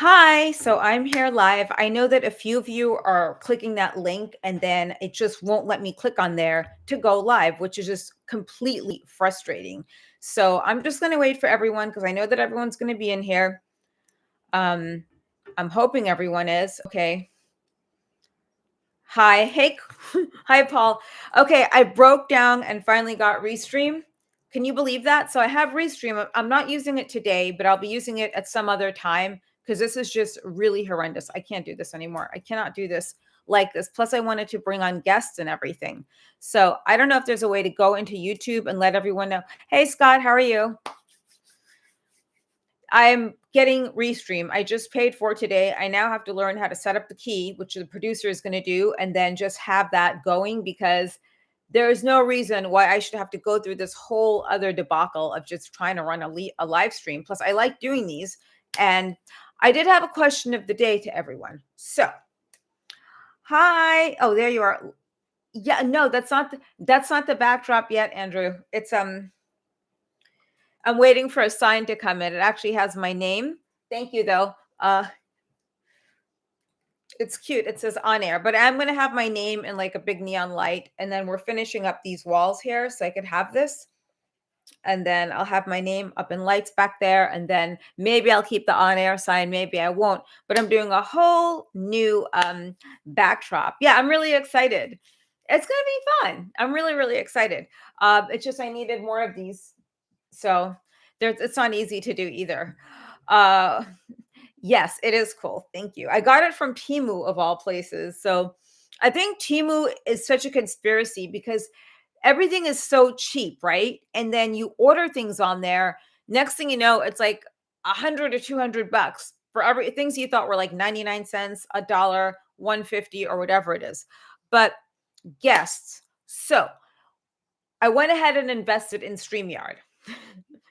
Hi, so I'm here live. I know that a few of you are clicking that link and then it just won't let me click on there to go live, which is just completely frustrating. So I'm just going to wait for everyone because I know that everyone's going to be in here. Um, I'm hoping everyone is. Okay. Hi. Hey. Hi, Paul. Okay, I broke down and finally got Restream. Can you believe that? So I have Restream. I'm not using it today, but I'll be using it at some other time because this is just really horrendous. I can't do this anymore. I cannot do this like this. Plus, I wanted to bring on guests and everything. So I don't know if there's a way to go into YouTube and let everyone know. Hey, Scott, how are you? I'm getting Restream. I just paid for it today. I now have to learn how to set up the key, which the producer is going to do, and then just have that going because there is no reason why I should have to go through this whole other debacle of just trying to run a live stream. Plus, I like doing these. And I did have a question of the day to everyone. So, hi. Oh, there you are. Yeah, no, that's not the backdrop yet, Andrew. It's I'm waiting for a sign to come in. It actually has my name. Thank you though. It's cute. It says on air, but I'm going to have my name in like a big neon light. And then we're finishing up these walls here so I could have this. And then I'll have my name up in lights back there. And then maybe I'll keep the on air sign. Maybe I won't, but I'm doing a whole new backdrop. Yeah, I'm really excited. It's going to be fun. I'm really, really excited. It's just, I needed more of these. So it's not easy to do either. Uh, Yes, it is cool. Thank you. I got it from Temu of all places. So I think Temu is such a conspiracy because everything is so cheap, right? And then you order things on there. Next thing you know, it's like 100 or 200 bucks for every things you thought were like 99 cents, a dollar, 150 or whatever it is. But guests. So I went ahead and invested in StreamYard.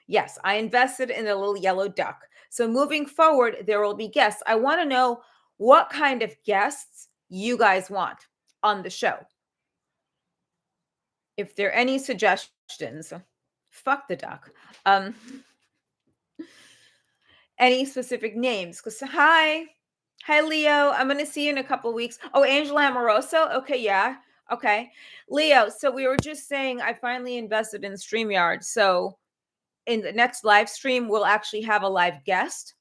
Yes, I invested in a little yellow duck. So moving forward, there will be guests. I want to know what kind of guests you guys want on the show. If there are any suggestions, fuck the duck. Um, any specific names? Because hi Leo. I'm gonna see you in a couple weeks. Oh, Angela Amoroso. Okay, yeah. Okay, Leo. So we were just saying I finally invested in StreamYard. So in the next live stream, we'll actually have a live guest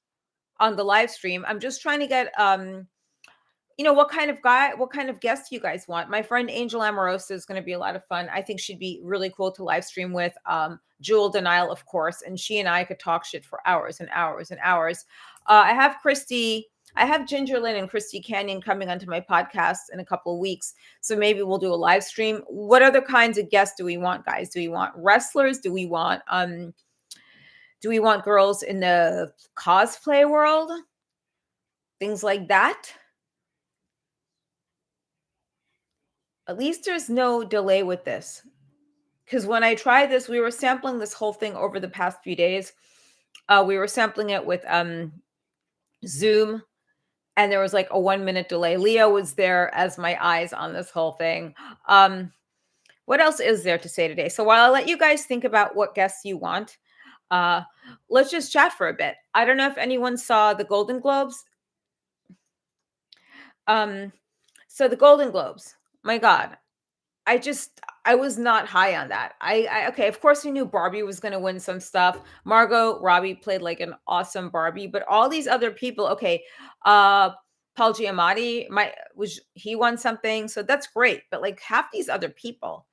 on the live stream. I'm just trying to get what kind of guest you guys want. My friend Angel Amorosa is going to be a lot of fun. I think she'd be really cool to live stream with. Jewel Denial, of course, and she and I could talk shit for hours and hours and hours. I have Ginger Lynn and Christy Canyon coming onto my podcast in a couple of weeks. So maybe we'll do a live stream. What other kinds of guests do we want, guys? Do we want wrestlers? Do we want girls in the cosplay world? Things like that? At least there's no delay with this. Because when I tried this, we were sampling this whole thing over the past few days. We were sampling it with Zoom, and there was like a 1 minute delay. Leo was there as my eyes on this whole thing. What else is there to say today? So while I let you guys think about what guests you want, let's just chat for a bit. I don't know if anyone saw the Golden Globes. So the Golden Globes, my God, I was not high on that. Okay, of course we knew Barbie was going to win some stuff. Margot Robbie played like an awesome Barbie, but all these other people, okay, Paul Giamatti, he won something, so that's great. But like half these other people,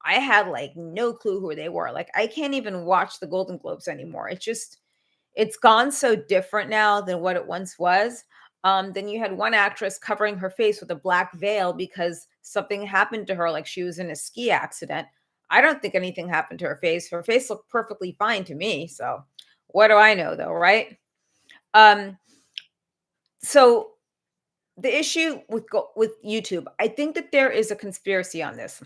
I had like no clue who they were. Like I can't even watch the Golden Globes anymore. It's gone so different now than what it once was. Then you had one actress covering her face with a black veil because something happened to her, like she was in a ski accident. I don't think anything happened to her face. Her face looked perfectly fine to me. So what do I know, though, right? So the issue with YouTube, I think that there is a conspiracy on this.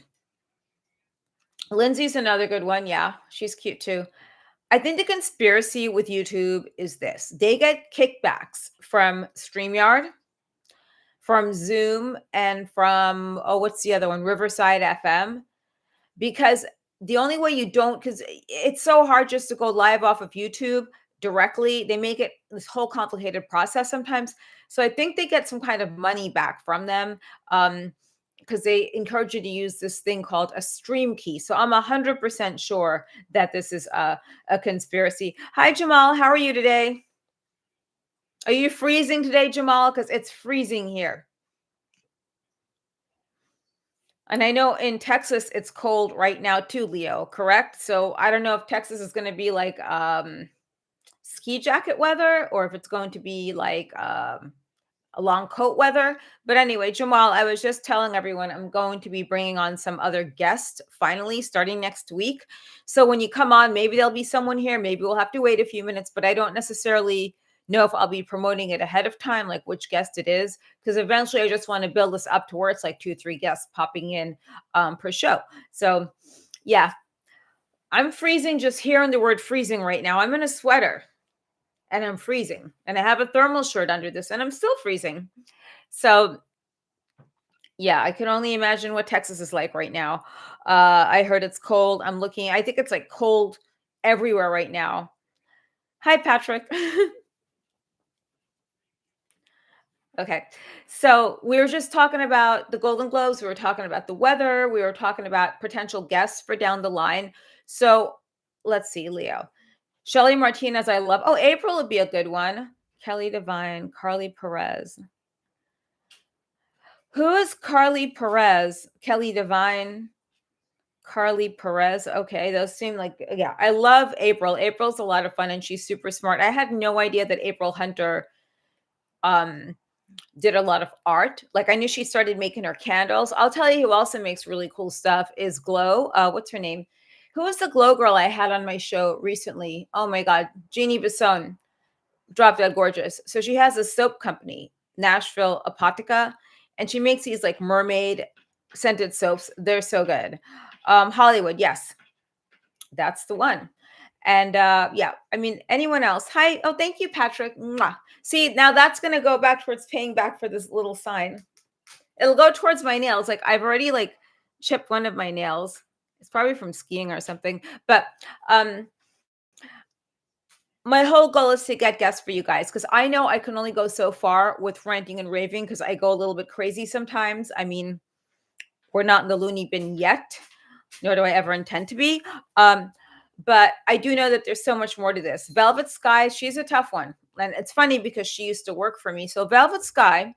Lindsay's another good one. Yeah, she's cute too. I think the conspiracy with YouTube is this. They get kickbacks from StreamYard, from Zoom, and from, what's the other one? Riverside FM. Because the only way you don't, because it's so hard just to go live off of YouTube. directly. They make it this whole complicated process sometimes. So I think they get some kind of money back from them. Because they encourage you to use this thing called a stream key. So I'm 100% sure that this is a conspiracy. Hi, Jamal. How are you today? Are you freezing today, Jamal? Because it's freezing here. And I know in Texas it's cold right now too, Leo, correct? So I don't know if Texas is going to be like ski jacket weather or if it's going to be like a long coat weather. But anyway, Jamal, I was just telling everyone I'm going to be bringing on some other guests finally starting next week. So when you come on, maybe there'll be someone here. Maybe we'll have to wait a few minutes, but I don't necessarily know if I'll be promoting it ahead of time, like which guest it is, because eventually I just want to build this up to where it's like 2, 3 guests popping in per show. So yeah, I'm freezing just hearing the word freezing right now. I'm in a sweater and I'm freezing. And I have a thermal shirt under this and I'm still freezing. So, yeah, I can only imagine what Texas is like right now. I heard it's cold. I think it's like cold everywhere right now. Hi, Patrick. Okay. So, we were just talking about the Golden Globes. We were talking about the weather. We were talking about potential guests for down the line. So, let's see, Leo. Shelly Martinez, I love. Oh, April would be a good one. Kelly Devine, Carly Perez. Who is Carly Perez? Kelly Devine, Carly Perez. Okay, those seem like, yeah, I love April. April's a lot of fun and she's super smart. I had no idea that April Hunter um did a lot of art. Like I knew she started making her candles. I'll tell you who also makes really cool stuff is Glow. What's her name? Who was the Glow girl I had on my show recently? Oh my God, Jeannie Bisson. Drop Dead Gorgeous. So she has a soap company, Nashville Apotheca, and she makes these like mermaid scented soaps. They're so good. Hollywood, yes, that's the one. And yeah, I mean, anyone else? Hi. Oh, thank you, Patrick. Mwah. See, now that's gonna go back towards paying back for this little sign. It'll go towards my nails. Like I've already like chipped one of my nails. It's probably from skiing or something. But my whole goal is to get guests for you guys because I know I can only go so far with ranting and raving because I go a little bit crazy sometimes. I mean, we're not in the loony bin yet, nor do I ever intend to be. But I do know that there's so much more to this. Velvet Sky, she's a tough one. And it's funny because she used to work for me. So, Velvet Sky,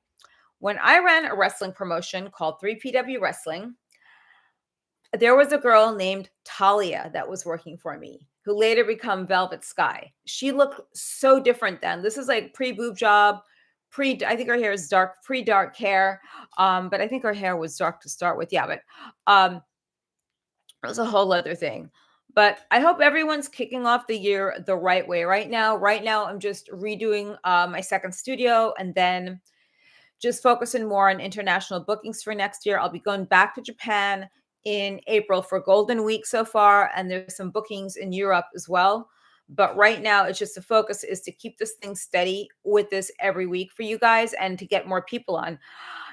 when I ran a wrestling promotion called 3PW Wrestling, there was a girl named Talia that was working for me who later become Velvet Sky. She looked so different then. This is like pre-boob job, I think her hair is dark, pre-dark hair. But I think her hair was dark to start with. Yeah, but it was a whole other thing. But I hope everyone's kicking off the year the right way. Right now, I'm just redoing my second studio and then just focusing more on international bookings for next year. I'll be going back to Japan in April for Golden Week so far, and there's some bookings in Europe as well. But right now, it's just the focus is to keep this thing steady with this every week for you guys and to get more people on.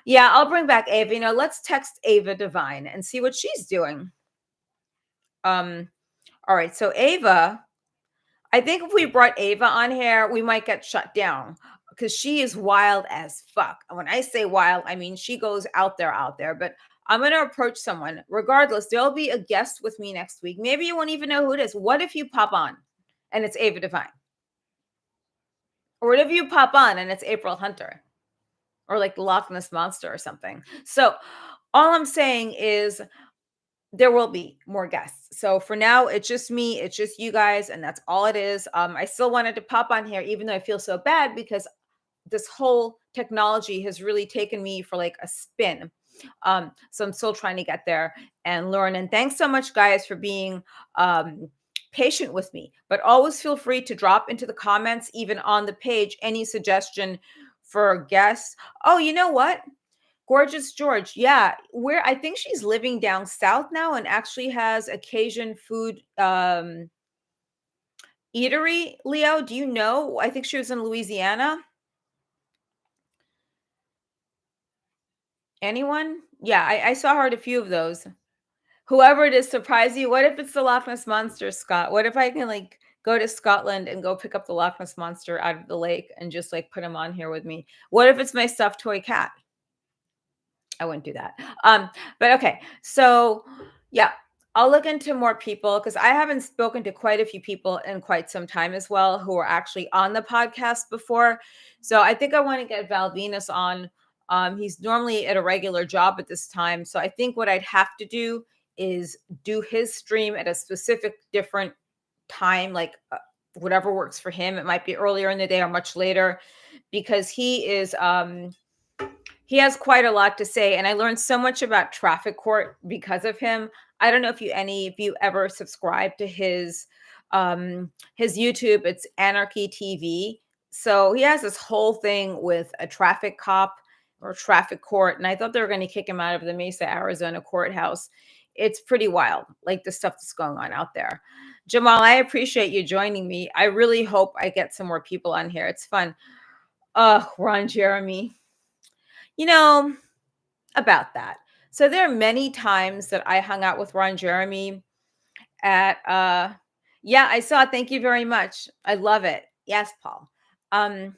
Yeah, I'll bring back Ava. Let's text Ava Divine and see what she's doing. All right, so Ava, I think if we brought Ava on here, we might get shut down because she is wild as fuck. And when I say wild, I mean she goes out there. But I'm going to approach someone. Regardless, there'll be a guest with me next week. Maybe you won't even know who it is. What if you pop on and it's Ava Divine? Or what if you pop on and it's April Hunter? Or like the Loch Ness Monster or something. So all I'm saying is there will be more guests. So for now, it's just me, it's just you guys, and that's all it is. I still wanted to pop on here, even though I feel so bad because this whole technology has really taken me for like a spin. So I'm still trying to get there and learn. And thanks so much, guys, for being patient with me. But always feel free to drop into the comments, even on the page, any suggestion for guests. Oh, you know what? Gorgeous George. Yeah, where I think she's living down south now and actually has a Cajun food eatery. Leo, do you know? I think she was in Louisiana. Anyone? Yeah, I saw her at a few of those. Whoever it is, surprise you. What if it's the Loch Ness Monster, Scott? What if I can like go to Scotland and go pick up the Loch Ness monster out of the lake and just like put him on here with me. What if it's my stuffed toy cat? I wouldn't do that. But okay. So yeah, I'll look into more people because I haven't spoken to quite a few people in quite some time as well who are actually on the podcast before. So I think I want to get Val Venus on. He's normally at a regular job at this time. So I think what I'd have to do is do his stream at a specific different time, like whatever works for him. It might be earlier in the day or much later because he has quite a lot to say, and I learned so much about traffic court because of him. I don't know if you ever subscribe to his YouTube. It's Anarchy TV. So he has this whole thing with a traffic cop or traffic court, and I thought they were going to kick him out of the Mesa, Arizona courthouse. It's pretty wild, like the stuff that's going on out there. Jamal, I appreciate you joining me. I really hope I get some more people on here. It's fun. Oh, Ron Jeremy. You know, about that. So there are many times that I hung out with Ron Jeremy at yeah, I saw it. Thank you very much. I love it. Yes, Paul. Um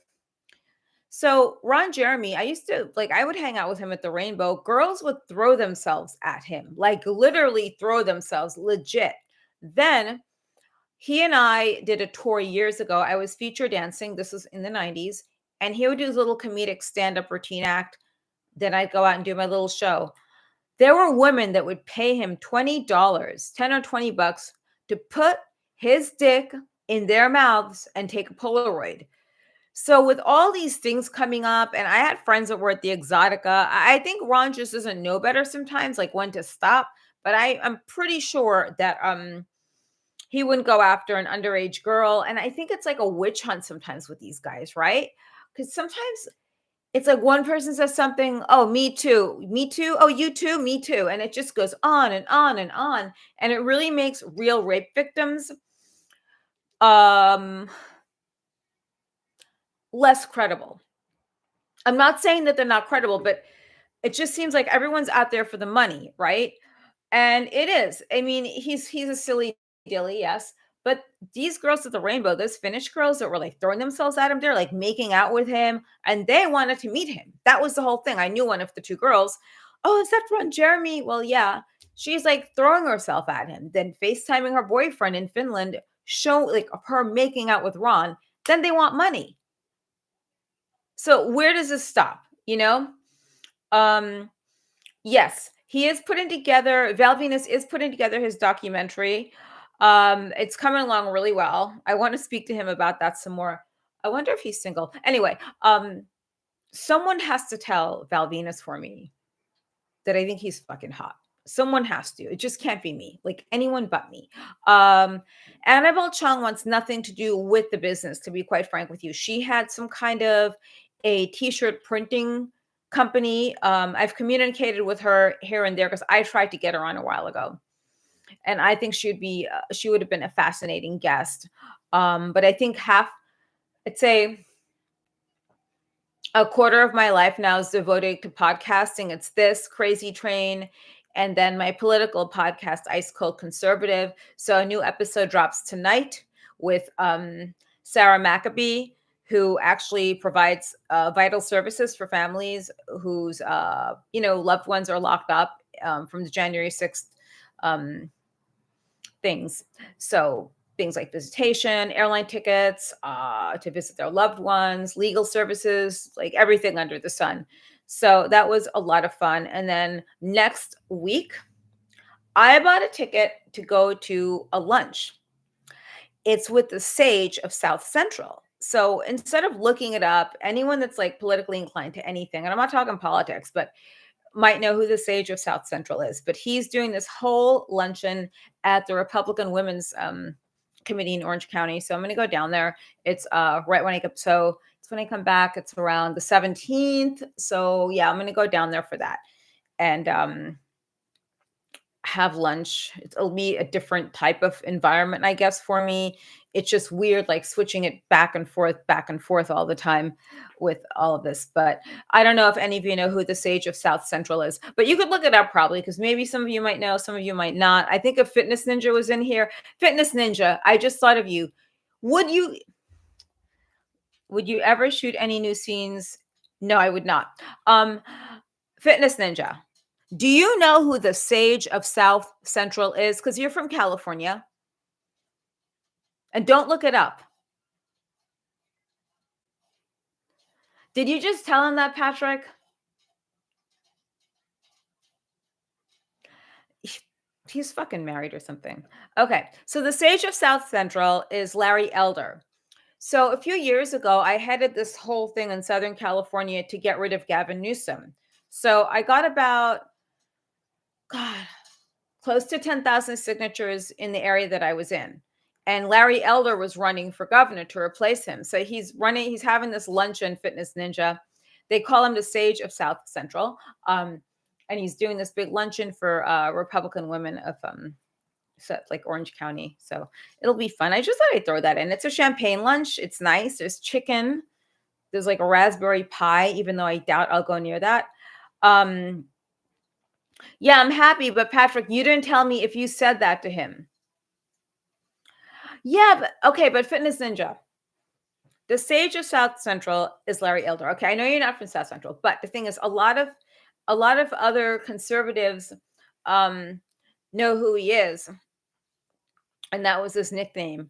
so Ron Jeremy, I used to like I would hang out with him at the Rainbow. Girls would throw themselves at him, like literally throw themselves legit. Then he and I did a tour years ago. I was feature dancing. This was in the 90s. And he would do his little comedic stand-up routine act. Then I'd go out and do my little show. There were women that would pay him $20, 10 or 20 bucks to put his dick in their mouths and take a Polaroid. So with all these things coming up, and I had friends that were at the Exotica, I think Ron just doesn't know better sometimes, like when to stop. But I'm pretty sure that he wouldn't go after an underage girl. And I think it's like a witch hunt sometimes with these guys, right? Because sometimes it's like one person says something, oh, me too, me too, oh, you too, me too. And it just goes on and on and on. And it really makes real rape victims less credible. I'm not saying that they're not credible, but it just seems like everyone's out there for the money, right? And it is. I mean, he's a silly dilly, yes. But these girls at the Rainbow, those Finnish girls that were like throwing themselves at him, they're like making out with him, and they wanted to meet him. That was the whole thing. I knew one of the two girls. Oh, is that Ron Jeremy? Well, yeah. She's like throwing herself at him, then FaceTiming her boyfriend in Finland, show like her making out with Ron. Then they want money. So where does this stop? You know? Yes, he is putting together Val Venus is putting together his documentary. It's coming along really well. I want to speak to him about that some more. I wonder if he's single. Anyway, someone has to tell Val Venus for me that I think he's fucking hot. Someone has to. It just can't be me. Like anyone but me. Annabelle Chong wants nothing to do with the business, to be quite frank with you. She had some kind of a t-shirt printing company. I've communicated with her here and there because I tried to get her on a while ago. And I think she would have been a fascinating guest. But I think I'd say a quarter of my life now is devoted to podcasting. It's this Crazy Train, and then my political podcast, Ice Cold Conservative. So a new episode drops tonight with Sarah Maccabee, who actually provides vital services for families whose loved ones are locked up from the January 6th things. So things like visitation, airline tickets, to visit their loved ones, legal services, like everything under the sun. So that was a lot of fun. And then next week, I bought a ticket to go to a lunch. It's with the sage of South Central. So instead of looking it up, anyone that's like politically inclined to anything, and I'm not talking politics, but might know who the sage of South Central is, but he's doing this whole luncheon at the Republican Women's Committee in Orange County. So I'm going to go down there. It's right when I get, so it's when I come back. It's around the 17th. So yeah, I'm going to go down there for that and have lunch. It'll be a different type of environment, I guess, for me. It's just weird, like switching it back and forth all the time with all of this. But I don't know if any of you know who the sage of South Central is, but you could look it up probably because maybe some of you might know, some of you might not. I think if Fitness Ninja was in here, Fitness Ninja, I just thought of you. Would you ever shoot any new scenes? No, I would not. Fitness Ninja. Do you know who the Sage of South Central is? Because you're from California. And don't look it up. Did you just tell him that, Patrick? He's fucking married or something. Okay. So the Sage of South Central is Larry Elder. So a few years ago, I headed this whole thing in Southern California to get rid of Gavin Newsom. So I got about, God, close to 10,000 signatures in the area that I was in. And Larry Elder was running for governor to replace him. So he's having this luncheon, Fitness Ninja. They call him the Sage of South Central. And he's doing this big luncheon for Republican women of like Orange County. So it'll be fun. I just thought I'd throw that in. It's a champagne lunch. It's nice. There's chicken. There's like a raspberry pie, even though I doubt I'll go near that. Yeah, I'm happy, but Patrick, you didn't tell me if you said that to him. Yeah, but okay, but Fitness Ninja. The Sage of South Central is Larry Elder. Okay, I know you're not from South Central, but the thing is, a lot of other conservatives know who he is, and that was his nickname.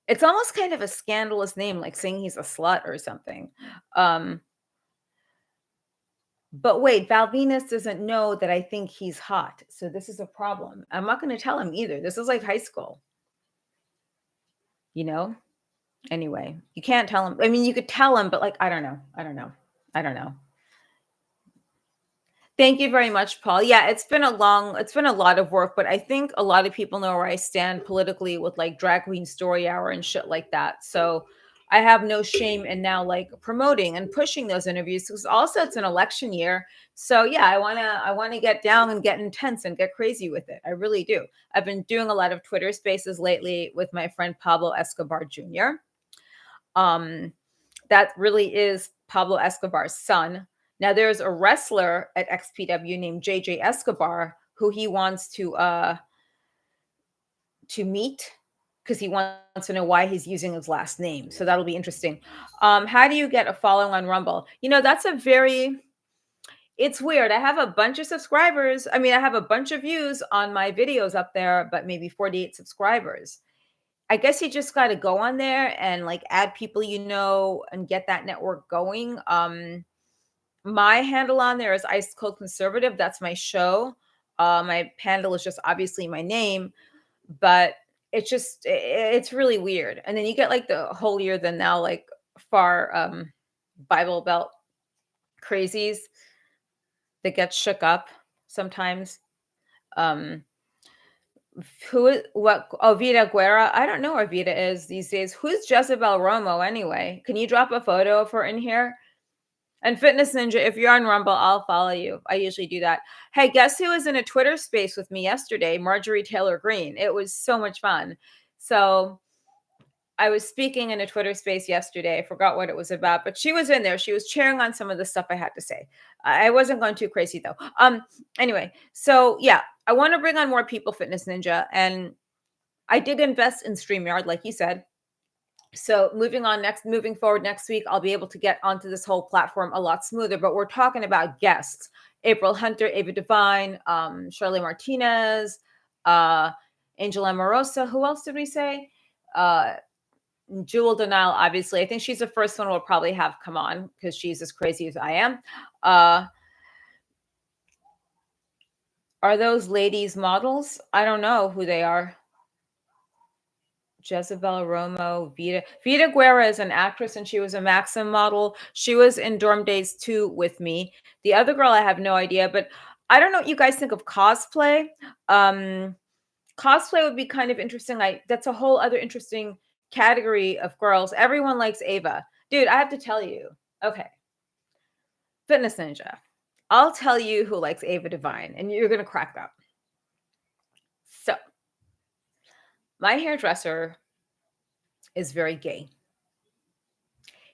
It's almost kind of a scandalous name, like saying he's a slut or something. But wait, Val Venus doesn't know that I think he's hot, so this is a problem. I'm not going to tell him either. This is like high school, you know. Anyway, you can't tell him. I mean, you could tell him, but like, I don't know. Thank you very much, Paul. Yeah, it's been a lot of work, but I think a lot of people know where I stand politically with like Drag Queen Story Hour and shit like that. So I have no shame in now like promoting and pushing those interviews because also it's an election year. So yeah, I wanna get down and get intense and get crazy with it. I really do. I've been doing a lot of Twitter spaces lately with my friend Pablo Escobar Jr. That really is Pablo Escobar's son. Now there's a wrestler at XPW named JJ Escobar who he wants to meet because he wants to know why he's using his last name. So that'll be interesting. How do you get a following on Rumble? You know, it's weird. I have a bunch of subscribers. I mean, I have a bunch of views on my videos up there, but maybe 48 subscribers. I guess you just got to go on there and like add people you know and get that network going. My handle on there is Ice Cold Conservative. That's my show. My handle is just obviously my name, but it's really weird. And then you get like the holier than thou, like far Bible Belt crazies that get shook up sometimes. Vita Guerra? I don't know where Vita is these days. Who's Jezebel Romo anyway? Can you drop a photo of her in here? And Fitness Ninja, if you're on Rumble, I'll follow you. I usually do that. Hey, guess who was in a Twitter space with me yesterday? Marjorie Taylor Greene. It was so much fun. So I was speaking in a Twitter space yesterday. I forgot what it was about, but she was in there. She was cheering on some of the stuff I had to say. I wasn't going too crazy though. Anyway, so yeah, I want to bring on more people, Fitness Ninja, and I did invest in StreamYard, like you said. So moving forward next week, I'll be able to get onto this whole platform a lot smoother. But we're talking about guests: April Hunter, Ava Devine, Shirley Martinez, Angela Amorosa. Who else did we say? Jewel Denial, obviously. I think she's the first one we'll probably have come on because she's as crazy as I am. Are those ladies models? I don't know who they are. Jezebel Romo, Vita Guerra is an actress and she was a Maxim model. She was in Dorm Days 2 with me. The other girl, I have no idea, but I don't know what you guys think of cosplay. Cosplay would be kind of interesting. That's a whole other interesting category of girls. Everyone likes Ava. Dude, I have to tell you. Okay. Fitness Ninja. I'll tell you who likes Ava Devine and you're going to crack up. So, my hairdresser is very gay.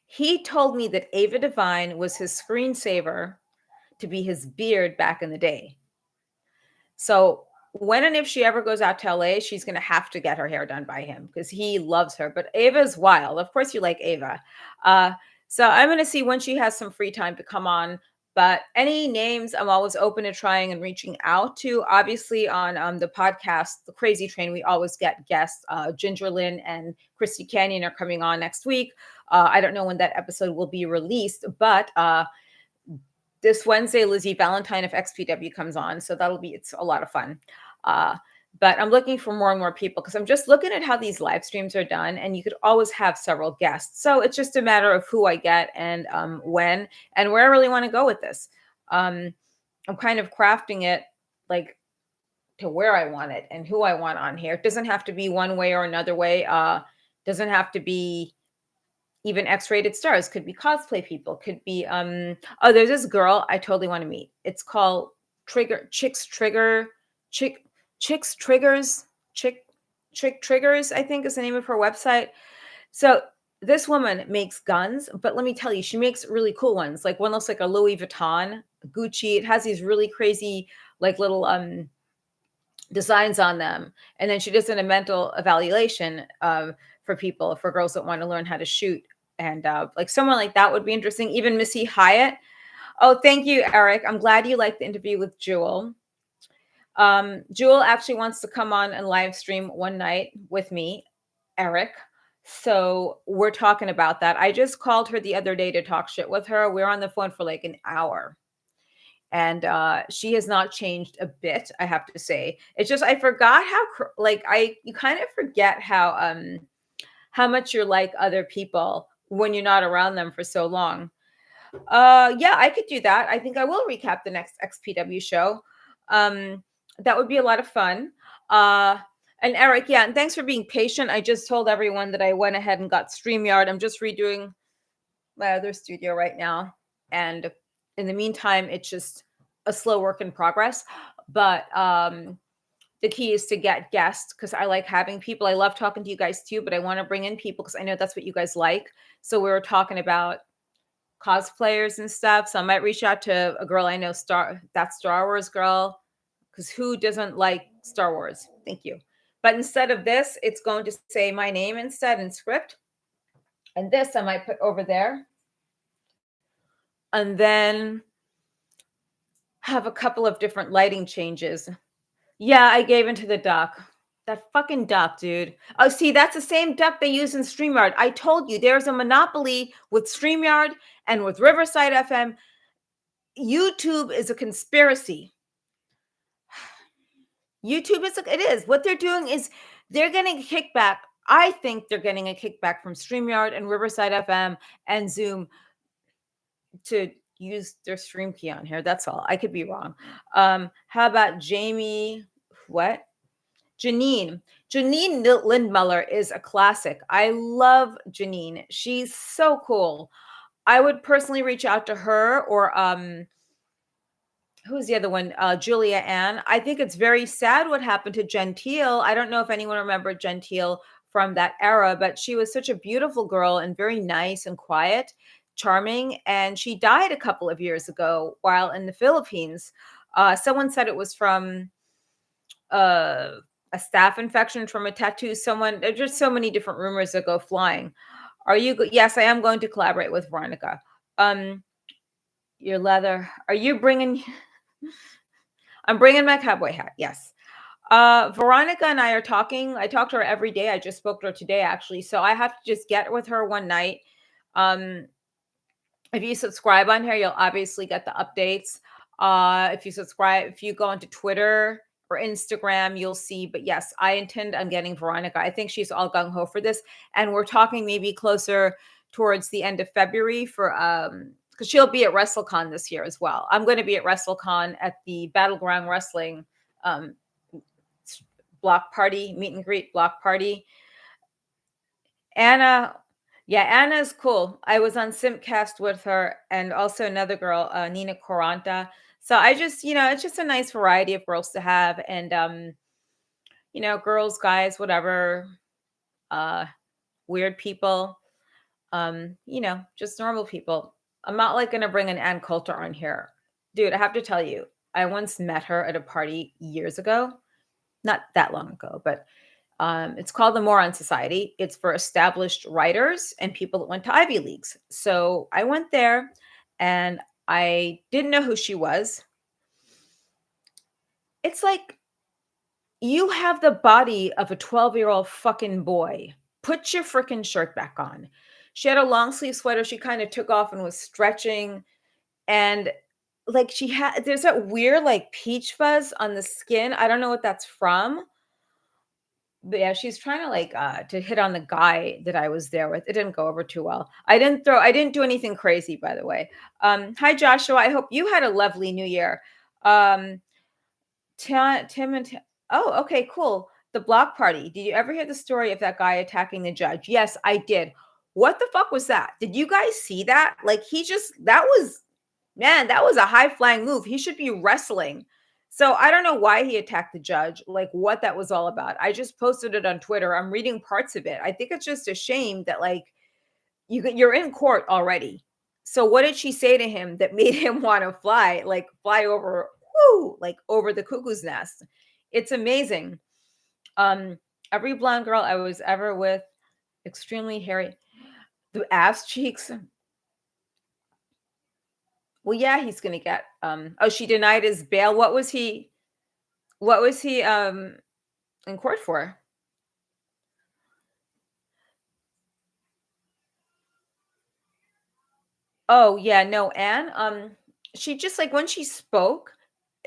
He told me that Ava Devine was his screensaver to be his beard back in the day. So when and if she ever goes out to LA, she's gonna have to get her hair done by him because he loves her. But Ava's wild. Of course, you like Ava. Uh, so I'm gonna see when she has some free time to come on. But any names, I'm always open to trying and reaching out to. Obviously, on the podcast, The Crazy Train, we always get guests. Ginger Lynn and Christy Canyon are coming on next week. I don't know when that episode will be released, but this Wednesday, Lizzie Valentine of XPW comes on. So it's a lot of fun. Uh, but I'm looking for more and more people because I'm just looking at how these live streams are done, and you could always have several guests. So it's just a matter of who I get and when and where I really want to go with this. I'm kind of crafting it like to where I want it and who I want on here. It doesn't have to be one way or another way. Doesn't have to be even X-rated stars, could be cosplay people, could be oh, there's this girl I totally want to meet. It's called Chick Chicks Triggers, Chick Triggers, I think is the name of her website. So this woman makes guns, but let me tell you, she makes really cool ones. Like one looks like a Louis Vuitton, Gucci. It has these really crazy like little designs on them. And then she does a mental evaluation for people, for girls that want to learn how to shoot. And like someone like that would be interesting. Even Missy Hyatt. Oh, thank you, Eric. I'm glad you liked the interview with Jewel. Jewel actually wants to come on and live stream one night with me, Eric. So we're talking about that. I just called her the other day to talk shit with her. We were on the phone for like an hour. And she has not changed a bit, I have to say. It's just I forgot how you kind of forget how much you're like other people when you're not around them for so long. Yeah, I could do that. I think I will recap the next XPW show. That would be a lot of fun. And Eric, yeah, and thanks for being patient. I just told everyone that I went ahead and got StreamYard. I'm just redoing my other studio right now. And in the meantime, it's just a slow work in progress. But the key is to get guests because I like having people. I love talking to you guys too, but I want to bring in people because I know that's what you guys like. So we were talking about cosplayers and stuff. So I might reach out to a girl I know, Star Wars girl, because who doesn't like Star Wars? Thank you. But instead of this, it's going to say my name instead in script. And this I might put over there. And then have a couple of different lighting changes. Yeah, I gave into the duck. That fucking duck, dude. Oh, see, that's the same duck they use in StreamYard. I told you there's a monopoly with StreamYard and with Riverside FM. YouTube is a conspiracy. YouTube it is. What they're doing is they're getting a kickback. I think they're getting a kickback from StreamYard and Riverside FM and Zoom to use their stream key on here. That's all. I could be wrong. How about Jamie? What? Janine. Janine Lindmuller is a classic. I love Janine. She's so cool. I would personally reach out to her or who's the other one? Julia Ann. I think it's very sad what happened to Gentile. I don't know if anyone remembered Gentile from that era, but she was such a beautiful girl and very nice and quiet, charming. And she died a couple of years ago while in the Philippines. Someone said it was from a staph infection from a tattoo. There's just so many different rumors that go flying. Yes, I am going to collaborate with Veronica. Your leather. Are you bringing? I'm bringing my cowboy hat. Yes. Veronica and I are talking. I talk to her every day. I just spoke to her today, actually. So I have to just get with her one night. If you subscribe on here, you'll obviously get the updates. If you go into Twitter or Instagram, you'll see. But yes, I intend on getting Veronica. I think she's all gung ho for this. And we're talking maybe closer towards the end of February for because she'll be at WrestleCon this year as well. I'm going to be at WrestleCon at the Battleground Wrestling block party, meet and greet block party. Anna Anna's cool. I was on Simpcast with her and also another girl, Nina Coranta. So I just, it's just a nice variety of girls to have. And, girls, guys, whatever, weird people, just normal people. I'm not like going to bring an Ann Coulter on here. Dude, I have to tell you, I once met her at a party years ago. not that long ago, but it's called the Moron Society. It's for established writers and people that went to Ivy Leagues. So I went there and I didn't know who she was. It's like, you have the body of a 12-year-old fucking boy. Put your freaking shirt back on. She had a long sleeve sweater she kind of took off and was stretching. And like there's that weird like peach fuzz on the skin. I don't know what that's from. But yeah, she's trying to like to hit on the guy that I was there with. It didn't go over too well. I didn't do anything crazy, by the way. Hi Joshua. I hope you had a lovely new year. Um Tim and oh, okay, cool. The block party. Did you ever hear the story of that guy attacking the judge? Yes, I did. What the fuck was that? Did you guys see that? Like that was, man, that was a high flying move. He should be wrestling. So I don't know why he attacked the judge, like what that was all about. I just posted it on Twitter. I'm reading parts of it. I think it's just a shame that like you're in court already. So what did she say to him that made him want to fly over, whoo, like over the cuckoo's nest? It's amazing. Um, every blonde girl I was ever with, extremely hairy, the ass cheeks. Well, yeah, he's gonna get. Oh, she denied his bail. What was he? What was he in court for? Oh yeah, no, Anne. She just like when she spoke,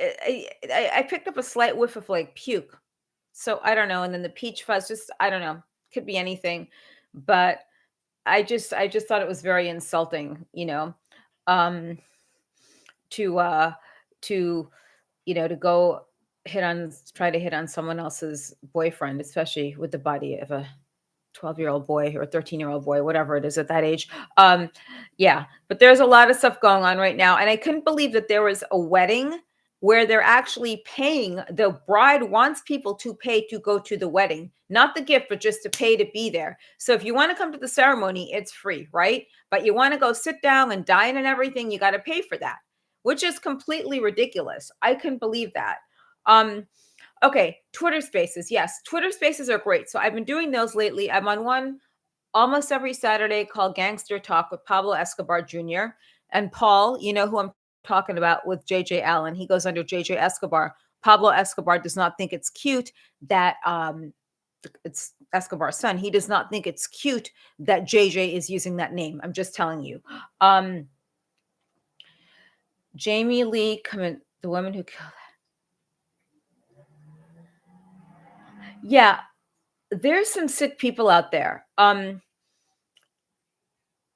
I picked up a slight whiff of like puke. So I don't know. And then the peach fuzz, just I don't know, could be anything, but I just thought it was very insulting, um, to to to go try to hit on someone else's boyfriend, especially with the body of a 12-year-old boy or a 13-year-old boy, whatever it is at that age. Yeah, but there's a lot of stuff going on right now. And I couldn't believe that there was a wedding where they're actually paying. The bride wants people to pay to go to the wedding, not the gift, but just to pay to be there. So if you want to come to the ceremony, it's free, right? But you want to go sit down and dine and everything, you got to pay for that, which is completely ridiculous. I couldn't believe that. Um, Okay, Twitter Spaces. Yes, Twitter Spaces are great. So I've been doing those lately. I'm on one almost every Saturday called Gangster Talk with Pablo Escobar Jr. and Paul. You know who I'm talking about with JJ Allen. He goes under JJ Escobar. Pablo Escobar does not think it's cute that it's Escobar's son. He does not think it's cute that JJ is using that name. I'm just telling you. Jamie Lee, the woman who killed. Yeah, there's some sick people out there.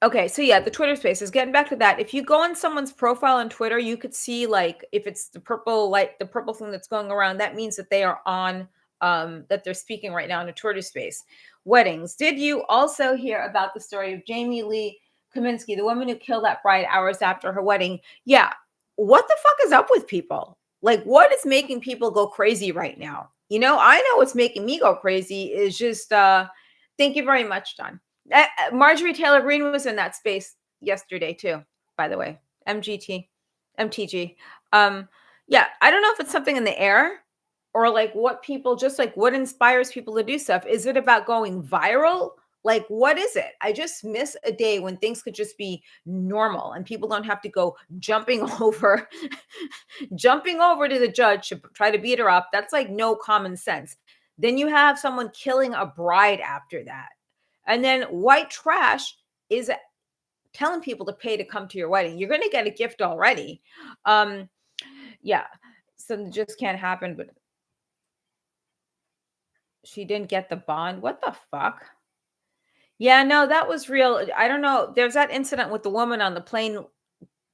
Okay, so yeah, the Twitter Spaces. Getting back to that, if you go on someone's profile on Twitter, you could see like if it's the purple light, the purple thing that's going around, that means that they are on that they're speaking right now in a Twitter space. Weddings. Did you also hear about the story of Jamie Lee Kaminsky, the woman who killed that bride hours after her wedding? Yeah. What the fuck is up with people? Like, what is making people go crazy right now? I know what's making me go crazy is just thank you very much, John. Marjorie Taylor Greene was in that space yesterday too, by the way. MTG. Yeah, I don't know if it's something in the air or like what inspires people to do stuff. Is it about going viral? Like, what is it? I just miss a day when things could just be normal and people don't have to go jumping over to the judge to try to beat her up. That's like no common sense. Then you have someone killing a bride after that. And then white trash is telling people to pay to come to your wedding. You're going to get a gift already. Yeah. So it just can't happen. But she didn't get the bond. What the fuck? Yeah, no, that was real. I don't know. There's that incident with the woman on the plane.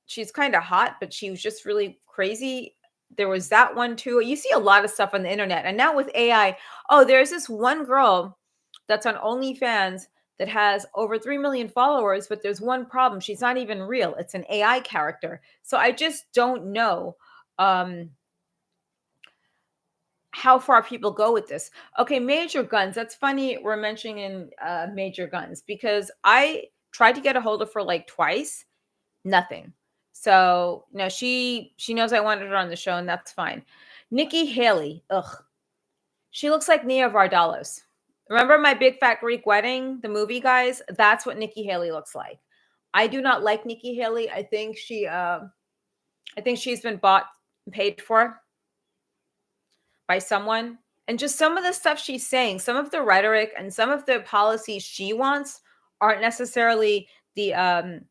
She's kind of hot, but she was just really crazy. There was that one too. You see a lot of stuff on the internet. And now with AI, oh, there's this one girl that's on OnlyFans that has over 3 million followers, but there's one problem. She's not even real. It's an AI character. So I just don't know how far people go with this. Okay, Major Guns. That's funny we're mentioning Major Guns because I tried to get a hold of her like twice. Nothing. So no, she knows I wanted her on the show, and that's fine. Nikki Haley. Ugh. She looks like Nia Vardalos. Remember My Big Fat Greek Wedding, the movie, guys? That's what Nikki Haley looks like. I do not like Nikki Haley. I think she's been bought and paid for by someone. And just some of the stuff she's saying, some of the rhetoric and some of the policies she wants aren't necessarily the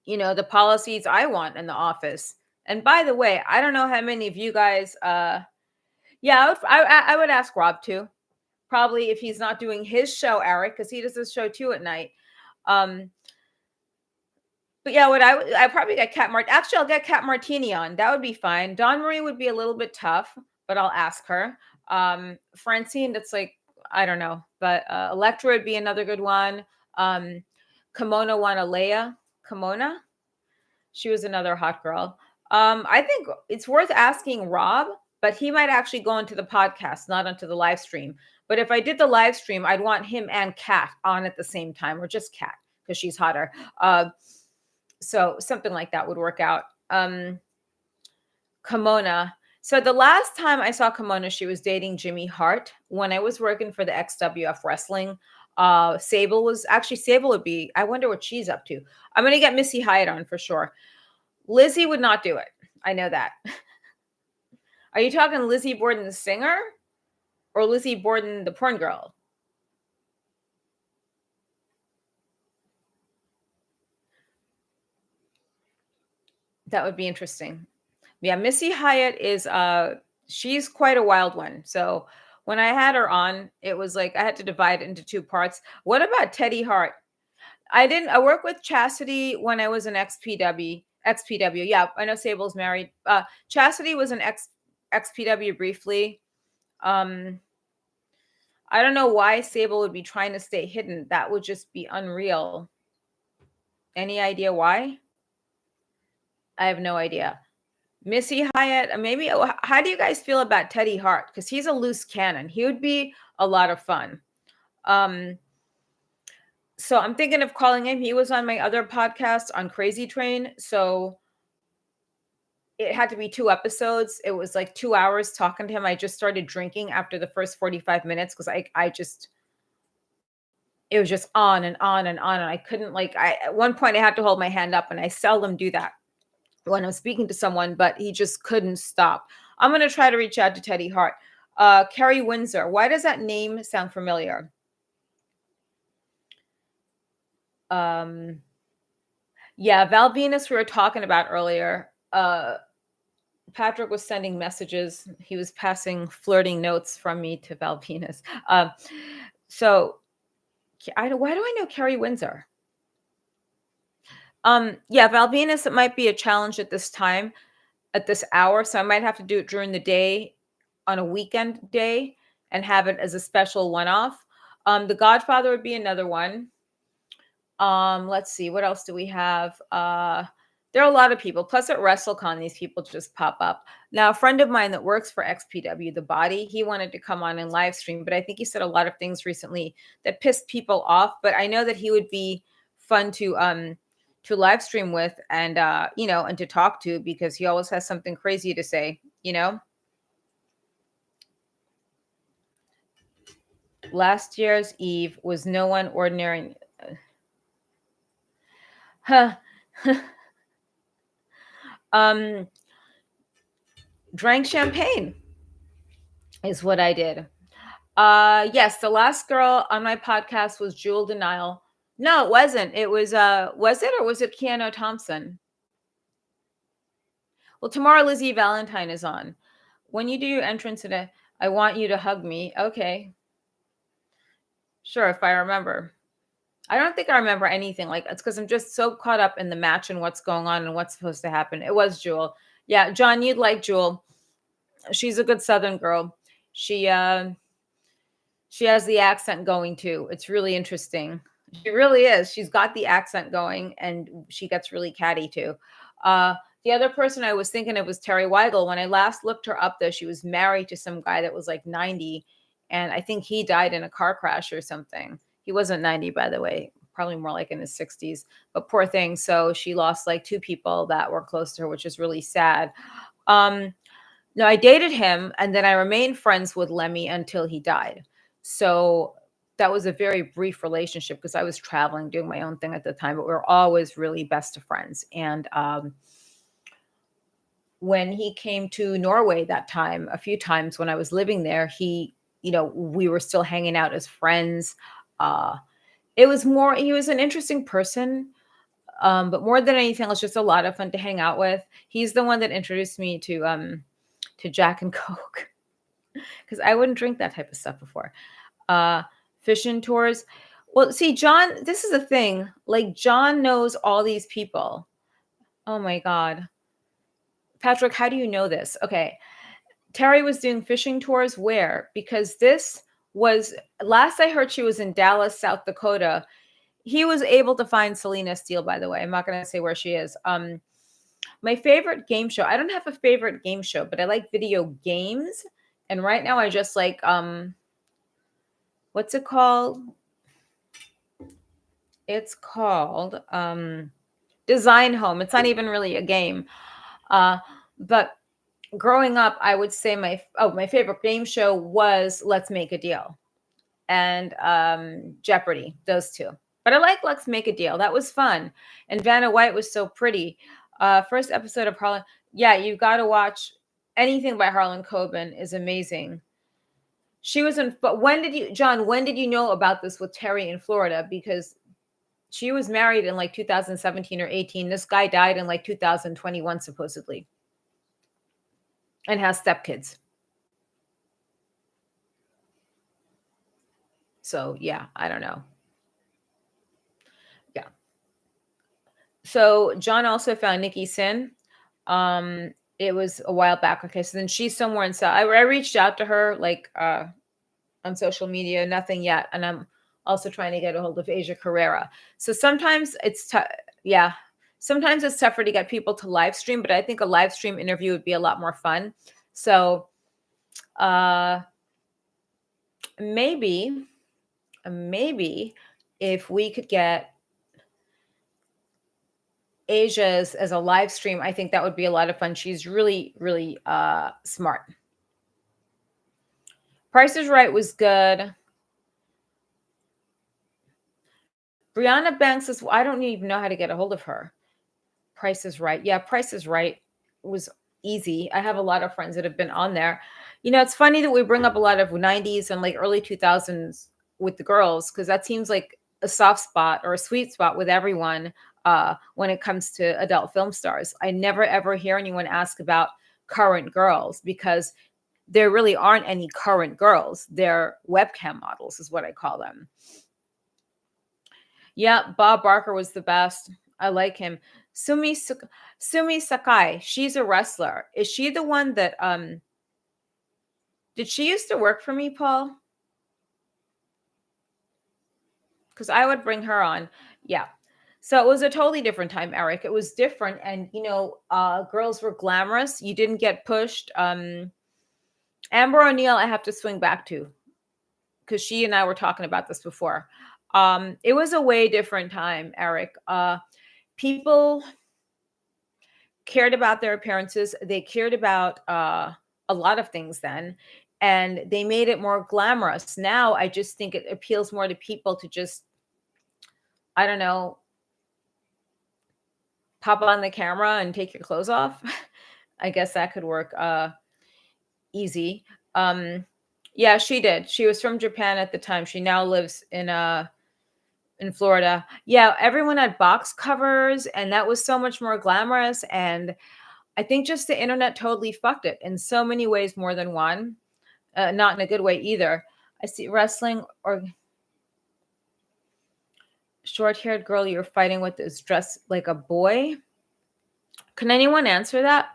the policies I want in the office. And by the way, I don't know how many of you guys yeah, I would ask Rob too. Probably if he's not doing his show, Eric, because he does this show too at night. But yeah, I probably get Actually, I'll get Kat Martini on. That would be fine. Dawn Marie would be a little bit tough, but I'll ask her. Francine, that's like, I don't know, but Electra would be another good one. Kimona Wanalea, Kimona, she was another hot girl. I think it's worth asking Rob, but he might actually go into the podcast, not onto the live stream. But if I did the live stream, I'd want him and Kat on at the same time, or just Kat because she's hotter. So something like that would work out. Kimona. So the last time I saw Kimona, she was dating Jimmy Hart when I was working for the XWF Wrestling. Sable would be, I wonder what she's up to. I'm going to get Missy Hyatt on for sure. Lizzie would not do it. I know that. Are you talking Lizzie Borden, the singer, or Lizzie Borden, the porn girl? That would be interesting. Yeah, Missy Hyatt is she's quite a wild one. So when I had her on, it was like I had to divide it into two parts. What about Teddy Hart? I worked with Chastity when I was an XPW. Yeah, I know Sable's married. Chastity was an XPW briefly. I don't know why Sable would be trying to stay hidden. That would just be unreal. Any idea why? I have no idea. Missy Hyatt, maybe. How do you guys feel about Teddy Hart? Because he's a loose cannon. He would be a lot of fun. So I'm thinking of calling him. He was on my other podcast on Crazy Train. So it had to be 2 episodes. It was like 2 hours talking to him. I just started drinking after the first 45 minutes because it was just on and on and on. And I couldn't at one point I had to hold my hand up, and I seldom do that when I'm speaking to someone, but he just couldn't stop. I'm going to try to reach out to Teddy Hart. Kerry Windsor. Why does that name sound familiar? Yeah, Val Venus we were talking about earlier. Patrick was sending messages. He was passing flirting notes from me to Val Venus. So why do I know Kerry Windsor? Yeah, Val Venus, it might be a challenge at this time, at this hour. So I might have to do it during the day on a weekend day and have it as a special one-off. The Godfather would be another one. Let's see, what else do we have? There are a lot of people. Plus at WrestleCon, these people just pop up. Now, a friend of mine that works for XPW, The Body, he wanted to come on and live stream, but I think he said a lot of things recently that pissed people off. But I know that he would be fun to live stream with and and to talk to, because he always has something crazy to say, Last year's Eve was no one ordinary. Drank champagne is what I did. Yes, the last girl on my podcast was Jewel Denial. No, it wasn't. It was it, or was it Keanu Thompson? Well, tomorrow Lizzie Valentine is on. When you do your entrance today, I want you to hug me. Okay. Sure, if I remember. I don't think I remember anything. It's because I'm just so caught up in the match and what's going on and what's supposed to happen. It was Jewel. Yeah, John, you'd like Jewel. She's a good Southern girl. She has the accent going too. It's really interesting. She really is. She's got the accent going, and she gets really catty too. The other person I was thinking of was Terry Weigel. When I last looked her up, though, she was married to some guy that was like 90, and I think he died in a car crash or something. He wasn't 90, by the way, probably more like in his 60s, but poor thing. So she lost like 2 people that were close to her, which is really sad. No, I dated him, and then I remained friends with Lemmy until he died. So that was a very brief relationship because I was traveling, doing my own thing at the time, but we were always really best of friends. And when he came to Norway that time, a few times when I was living there, we were still hanging out as friends. Uh, he was an interesting person, but more than anything, it was just a lot of fun to hang out with. He's the one that introduced me to Jack and Coke because I wouldn't drink that type of stuff before. Uh, Fishing tours. Well, see, John, this is the thing. Like, John knows all these people. Oh my God. Patrick, how do you know this? Okay. Terry was doing fishing tours where? Because this was, last I heard, she was in Dallas, South Dakota. He was able to find Selena Steele, by the way. I'm not going to say where she is. My favorite game show. I don't have a favorite game show, but I like video games. And right now I just like what's it called? It's called Design Home. It's not even really a game. But growing up, I would say my favorite game show was Let's Make a Deal and Jeopardy, those two. But I like Let's Make a Deal. That was fun. And Vanna White was so pretty. First episode of Harlan. Yeah, you got to watch anything by Harlan Coben is amazing. She was in, but when did you know about this with Terry in Florida? Because she was married in like 2017 or 18. This guy died in like 2021, supposedly, and has stepkids. So yeah, I don't know. Yeah. So John also found Nikki Sin. It was a while back. Okay, so then she's somewhere in South. I reached out to her like on social media, nothing yet, and I'm also trying to get a hold of Asia Carrera. So sometimes it's tough. Yeah, sometimes it's tougher to get people to live stream, but I think a live stream interview would be a lot more fun. So uh, maybe if we could get Asia as a live stream, I think that would be a lot of fun. She's really, really smart. Price is Right was good. Brianna Banks is, I don't even know how to get a hold of her. Price is Right. Yeah, Price is Right was easy. I have a lot of friends that have been on there. It's funny that we bring up a lot of 90s and like early 2000s with the girls because that seems like a soft spot or a sweet spot with everyone when it comes to adult film stars. I never ever hear anyone ask about current girls because there really aren't any current girls. They're webcam models, is what I call them. Yeah, Bob Barker was the best. I like him. Sumi Sakai, she's a wrestler. Is she the one that did she used to work for me, Paul? Because I would bring her on. Yeah. So it was a totally different time, Eric. It was different. And girls were glamorous. You didn't get pushed. Amber O'Neill, I have to swing back to because she and I were talking about this before. It was a way different time, Eric. People cared about their appearances. They cared about a lot of things then, and they made it more glamorous. Now, I just think it appeals more to people to just, I don't know, pop on the camera and take your clothes off. I guess that could work easy. Yeah, she did. She was from Japan at the time. She now lives in Florida. Yeah, everyone had box covers, and that was so much more glamorous. And I think just the internet totally fucked it in so many ways, more than one. Not in a good way either. I see wrestling or short-haired girl you're fighting with is dressed like a boy. Can anyone answer that?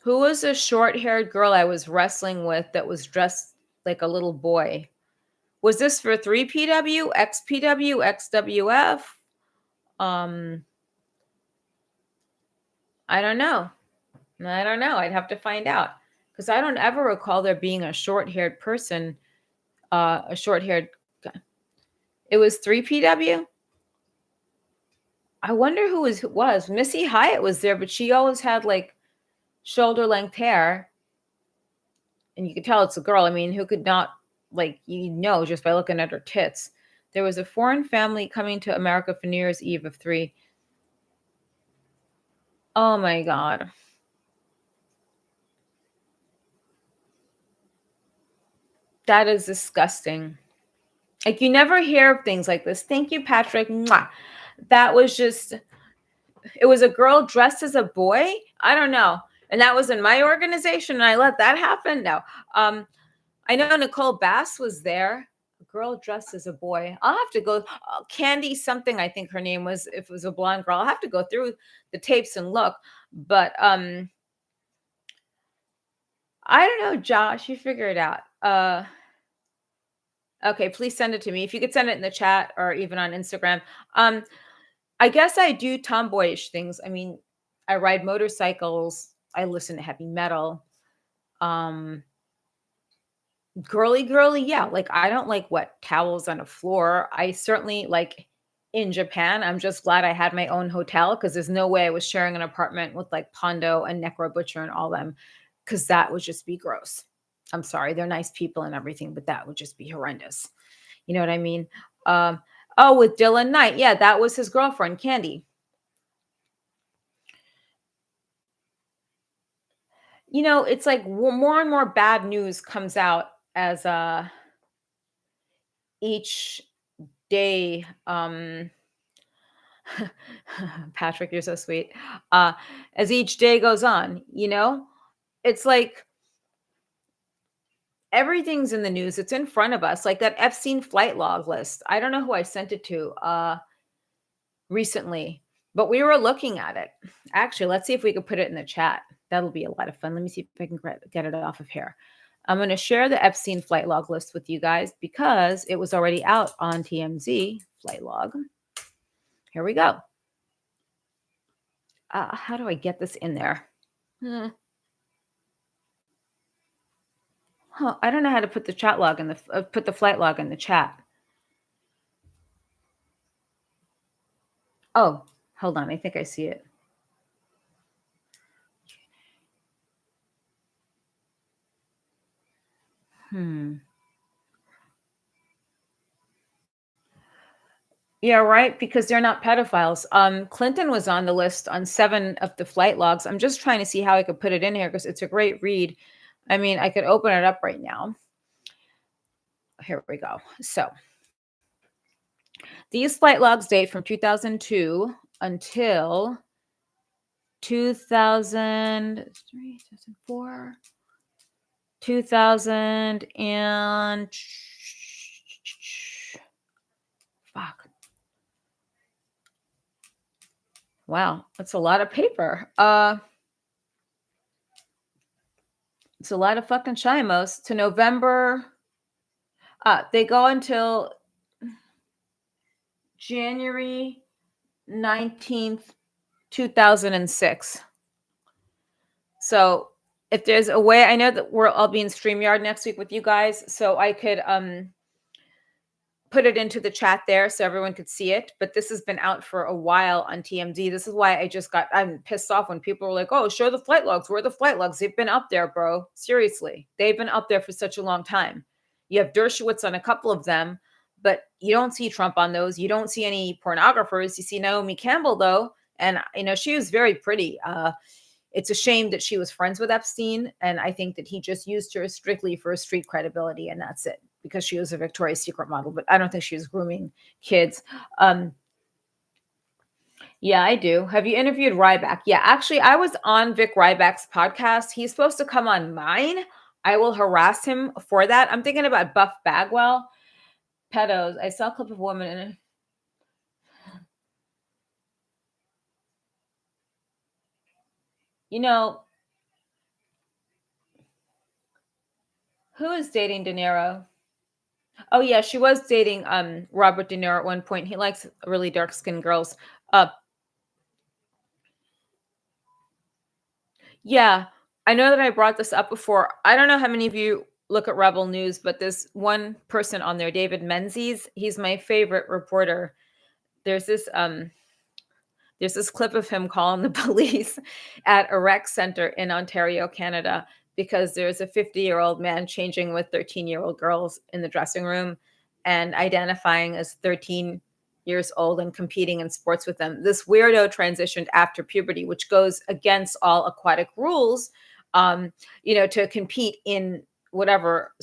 Who was a short-haired girl I was wrestling with that was dressed like a little boy? Was this for 3PW, XPW, XWF? I don't know. I'd have to find out because I don't ever recall there being a short-haired person, a short-haired. It was 3PW. I wonder who was. Missy Hyatt was there, but she always had like shoulder length hair, and you could tell it's a girl. I mean, who could not, like, you know, just by looking at her tits. There was a foreign family coming to America for New Year's Eve of three. Oh my God. That is disgusting. Like, you never hear of things like this. Thank you, Patrick. Mwah. That was just, it was a girl dressed as a boy. I don't know. And that was in my organization, and I let that happen. No. I know Nicole Bass was there. A girl dressed as a boy. I'll have to go. Candy something, I think her name was. If it was a blonde girl, I'll have to go through the tapes and look. But I don't know, Josh. You figure it out. Okay, please send it to me. If you could send it in the chat or even on Instagram. I guess I do tomboyish things. I mean, I ride motorcycles. I listen to heavy metal. Um, girly, yeah. Like, I don't like wet towels on a floor. I certainly like in Japan. I'm just glad I had my own hotel because there's no way I was sharing an apartment with like Pondo and Necro Butcher and all them, because that would just be gross. I'm sorry, they're nice people and everything, but that would just be horrendous. You know what I mean? Um, oh, with Dylan Knight, yeah, that was his girlfriend, Candy. You know, it's like more and more bad news comes out as each day. Patrick, you're so sweet. As each day goes on, you know, it's like everything's in the news. It's in front of us, like that Epstein flight log list. I don't know who I sent it to recently, but we were looking at it. Actually, let's see if we could put it in the chat. That'll be a lot of fun. Let me see if I can get it off of here. I'm going to share the Epstein flight log list with you guys because it was already out on TMZ flight log. Here we go. How do I get this in there? Huh, I don't know how to put the chat log in the put the flight log in the chat. Oh, hold on. I think I see it. Yeah, right. Because they're not pedophiles. Clinton was on the list on 7 of the flight logs. I'm just trying to see how I could put it in here because it's a great read. I mean, I could open it up right now. Here we go. So these flight logs date from 2002 until 2003, 2004, 2000 and fuck. Wow, that's a lot of paper. It's a lot of fucking Shimos to November. They go until January 19th, 2006. So if there's a way, I know that I'll be in StreamYard next week with you guys, so I could put it into the chat there so everyone could see it. But this has been out for a while on TMZ. This is why I'm pissed off when people were like, oh, show the flight logs. Where are the flight logs? They've been up there, bro. Seriously. They've been up there for such a long time. You have Dershowitz on a couple of them, but you don't see Trump on those. You don't see any pornographers. You see Naomi Campbell, though. And, you know, she was very pretty. It's a shame that she was friends with Epstein. And I think that he just used her strictly for street credibility. And that's it, because she was a Victoria's Secret model. But I don't think she was grooming kids. Yeah, I do. Have you interviewed Ryback? Yeah, actually, I was on Vic Ryback's podcast. He's supposed to come on mine. I will harass him for that. I'm thinking about Buff Bagwell. Pedos. I saw a clip of a woman in it. You know, who is dating De Niro? Oh yeah, she was dating Robert De Niro at one point. He likes really dark skinned girls. Uh yeah, I know that I brought this up before. I don't know how many of you look at Rebel News, but there's one person on there, David Menzies. He's my favorite reporter. There's There's this clip of him calling the police at a rec center in Ontario, Canada, because there's a 50-year-old man changing with 13-year-old girls in the dressing room and identifying as 13 years old and competing in sports with them. This weirdo transitioned after puberty, which goes against all aquatic rules, to compete in whatever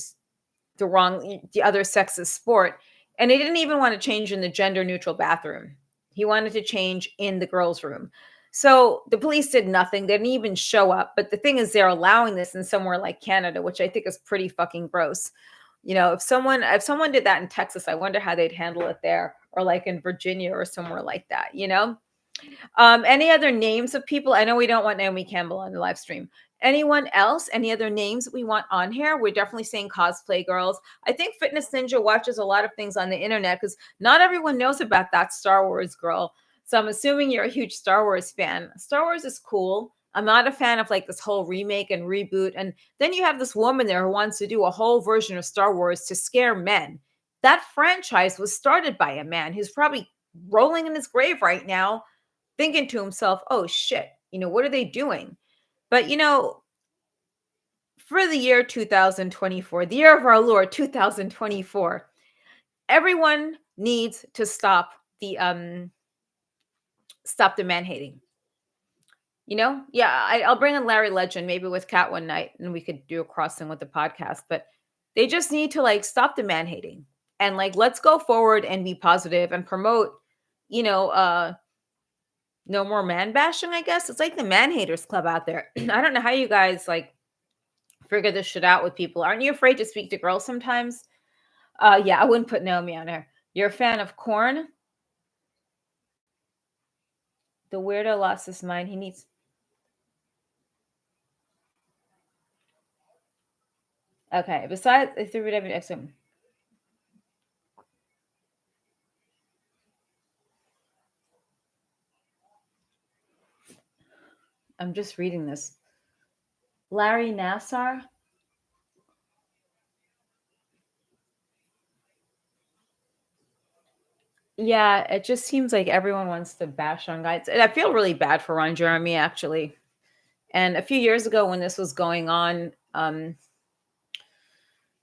the other sex's sport. And he didn't even want to change in the gender neutral bathroom. He wanted to change in the girls' room. So the police did nothing. They didn't even show up. But the thing is, they're allowing this in somewhere like Canada, which I think is pretty fucking gross. If someone did that in Texas, I wonder how they'd handle it there, or like in Virginia or somewhere like that. Any other names of people? I know we don't want Naomi Campbell on the live stream. Anyone else? Any other names that we want on here? We're definitely saying cosplay girls. I think Fitness Ninja watches a lot of things on the internet because not everyone knows about that Star Wars girl. So I'm assuming you're a huge Star Wars fan. Star Wars is cool. I'm not a fan of like this whole remake and reboot. And then you have this woman there who wants to do a whole version of Star Wars to scare men. That franchise was started by a man who's probably rolling in his grave right now thinking to himself, oh shit, what are they doing? But, for the year 2024, the year of our Lord 2024, everyone needs to stop the man hating. I'll bring in Larry Legend maybe with Kat one night and we could do a crossing with the podcast, but they just need to like stop the man hating and like let's go forward and be positive and promote, no more man bashing, I guess. It's like the man haters club out there. I don't know how you guys like figure this shit out with people. Aren't you afraid to speak to girls sometimes? Yeah, I wouldn't put Naomi on her. You're a fan of Corn? The weirdo lost his mind. He needs. Okay. Besides, I'm just reading this. Larry Nassar. Yeah, it just seems like everyone wants to bash on guys. And I feel really bad for Ron Jeremy, actually. And a few years ago when this was going on, I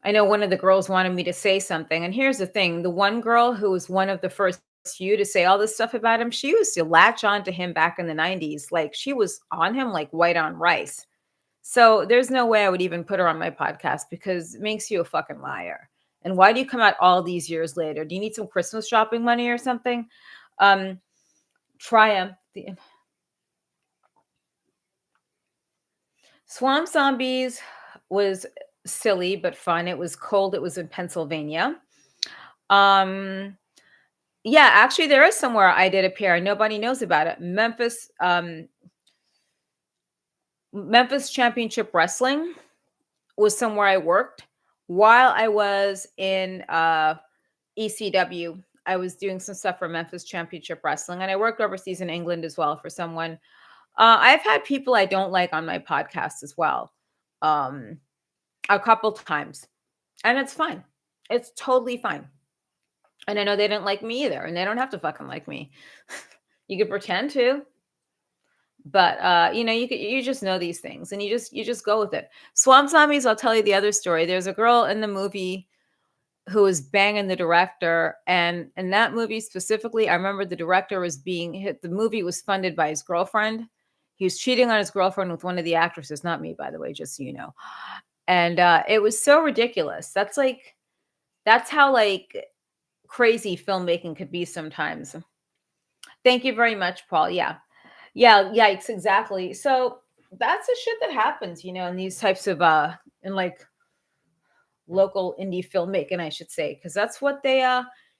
know one of the girls wanted me to say something. And here's the thing. The one girl who was one of the first few to say all this stuff about him, she used to latch on to him back in the 90s. Like she was on him like white on rice. So there's no way I would even put her on my podcast because it makes you a fucking liar. And why do you come out all these years later? Do you need some Christmas shopping money or something? Triumph. Swamp Zombies was silly but fun. It was cold. It was in Pennsylvania. Yeah, actually there is somewhere I did appear. Nobody knows about it. Memphis Championship Wrestling was somewhere I worked while I was in ECW. I was doing some stuff for Memphis Championship Wrestling, and I worked overseas in England as well for someone. I've had people I don't like on my podcast as well, a couple times, and it's fine. It's totally fine. And I know they didn't like me either, and they don't have to fucking like me. You could pretend to, but you just know these things, and you just go with it. Swamp Zombies. I'll tell you the other story. There's a girl in the movie who was banging the director, and in that movie specifically, I remember the director was being hit. The movie was funded by his girlfriend. He was cheating on his girlfriend with one of the actresses, not me, by the way, just so you know. And it was so ridiculous. That's how like crazy filmmaking could be sometimes. Thank you very much, Paul. Yeah. Yikes, exactly. So that's the shit that happens, in these types of in like local indie filmmaking, I should say, because that's what they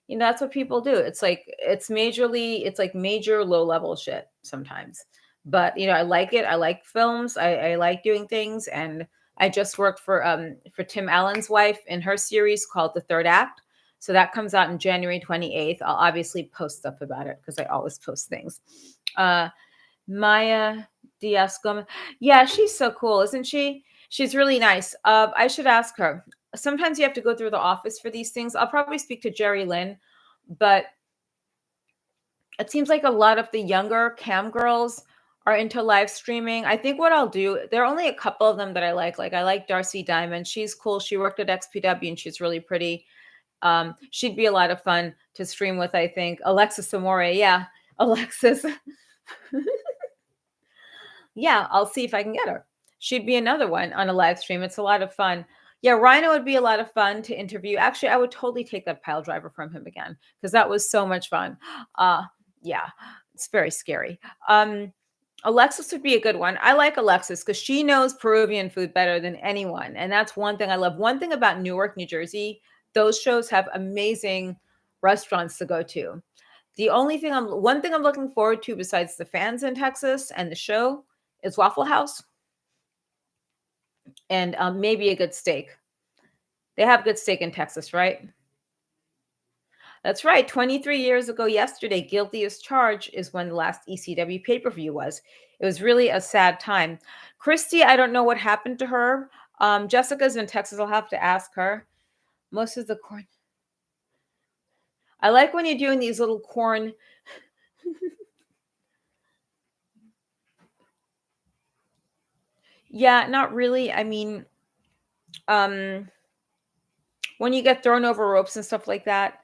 that's what people do. It's like major low level shit sometimes. But I like it. I like films. I like doing things. And I just worked for Tim Allen's wife in her series called The Third Act. So that comes out in January 28th. I'll obviously post stuff about it because I always post things. Maya Diaz Gomez. Yeah, she's so cool, isn't she? She's really nice. I should ask her. Sometimes you have to go through the office for these things. I'll probably speak to Jerry Lynn, but It seems like a lot of the younger cam girls are into live streaming. I think what I'll do, there are only a couple of them that I like. Like I like Darcy Diamond. She's cool. She worked at XPW and she's really pretty. She'd be a lot of fun to stream with, I think. Alexis Amore, yeah. Alexis. Yeah, I'll see if I can get her. She'd be another one on a live stream. It's a lot of fun. Yeah, Rhino would be a lot of fun to interview. Actually, I would totally take that pile driver from him again because that was so much fun. Uh, yeah, it's very scary. Alexis would be a good one. I like Alexis because she knows Peruvian food better than anyone. And that's one thing I love. One thing about Newark, New Jersey, those shows have amazing restaurants to go to. One thing I'm looking forward to besides the fans in Texas and the show is Waffle House and maybe a good steak. They have good steak in Texas, right? That's right. 23 years ago yesterday, Guilty as Charged is when the last ECW pay-per-view was. It was really a sad time. Christy, I don't know what happened to her. Jessica's in Texas. I'll have to ask her. Most of the corn. I like when you're doing these little corn. Yeah, not really. I mean, um, when you get thrown over ropes and stuff like that,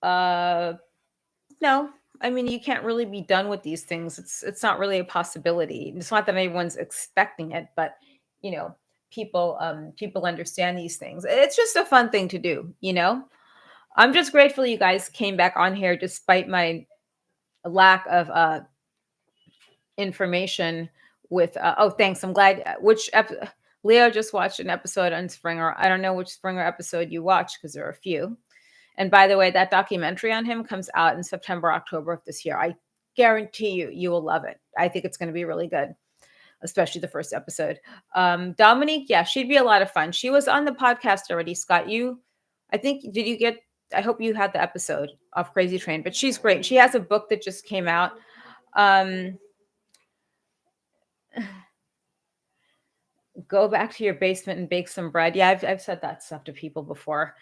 uh, no. I mean, you can't really be done with these things. It's not really a possibility. It's not that anyone's expecting it, but you know, people understand these things. It's just a fun thing to do, you know? I'm just grateful you guys came back on here despite my lack of information with oh, thanks. I'm glad Leo just watched an episode on Springer. I don't know which Springer episode you watched because there are a few. And by the way, that documentary on him comes out in September, October of this year. I guarantee you will love it. I think it's going to be really good, especially the first episode. Dominique, yeah, she'd be a lot of fun. She was on the podcast already, Scott. Did you get, I hope you had the episode of Crazy Train, but she's great. She has a book that just came out. Go back to your basement and bake some bread. Yeah, I've said that stuff to people before.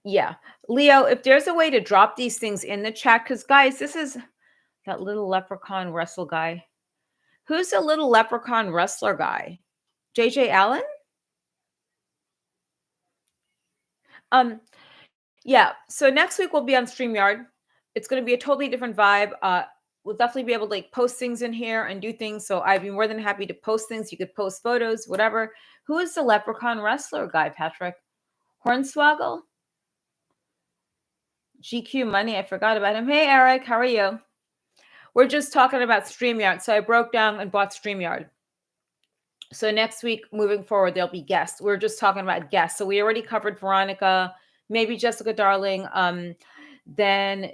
Yeah. Leo, if there's a way to drop these things in the chat, because guys, this is that little leprechaun wrestle guy. Who's the little leprechaun wrestler guy? JJ Allen? Yeah. So next week we'll be on StreamYard. It's going to be a totally different vibe. We'll definitely be able to like post things in here and do things. So I'd be more than happy to post things. You could post photos, whatever. Who is the leprechaun wrestler guy, Patrick? Hornswoggle? GQ Money. I forgot about him. Hey, Eric. How are you? We're just talking about StreamYard. So I broke down and bought StreamYard. So next week, moving forward, there'll be guests. We're just talking about guests. So we already covered Veronica, maybe Jessica Darling. Then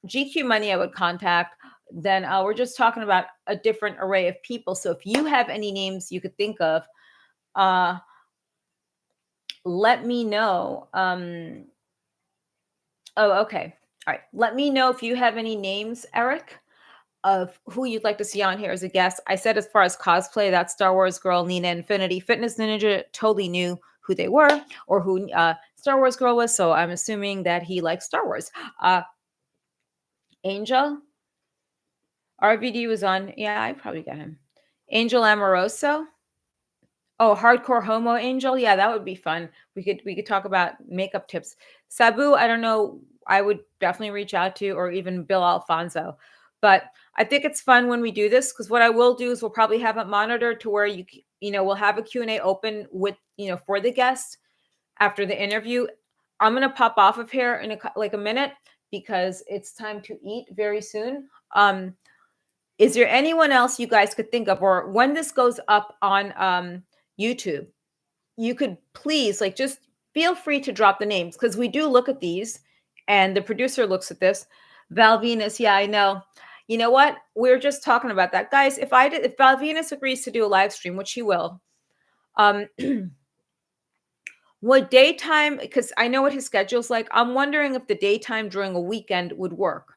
GQ Money I would contact. Then we're just talking about a different array of people. So if you have any names you could think of, let me know. Oh, okay. All right. Let me know if you have any names, Eric, of who you'd like to see on here as a guest. I said as far as cosplay, that Star Wars girl, Nina Infinity Fitness Ninja, totally knew who they were or who Star Wars girl was. So I'm assuming that he likes Star Wars. Angel, RVD was on. Yeah, I probably got him. Angel Amoroso. Oh, hardcore homo angel. Yeah, that would be fun. We could talk about makeup tips. Sabu, I don't know. I would definitely reach out to, or even Bill Alfonso. But I think it's fun when we do this because what I will do is we'll probably have it monitored to where we'll have a Q&A open with for the guest after the interview. I'm gonna pop off of here in a minute because it's time to eat very soon. Is there anyone else you guys could think of, or when this goes up on YouTube, you could please just feel free to drop the names because we do look at these and the producer looks at this. Val Venus, yeah, I know. You know what? We're just talking about that. Guys, if Val Venus agrees to do a live stream, which he will, what daytime, because I know what his schedule's like. I'm wondering if the daytime during a weekend would work.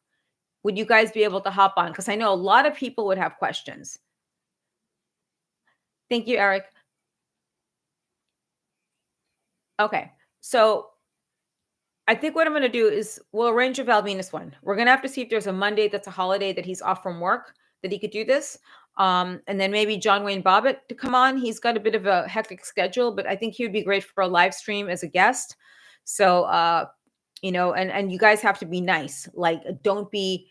Would you guys be able to hop on? Because I know a lot of people would have questions. Thank you, Eric. Okay. So I think what I'm gonna do is we'll arrange a Valvinus one. We're gonna have to see if there's a Monday that's a holiday that he's off from work that he could do this. And then maybe John Wayne Bobbitt to come on. He's got a bit of a hectic schedule, but I think he would be great for a live stream as a guest. So and you guys have to be nice. Like, don't be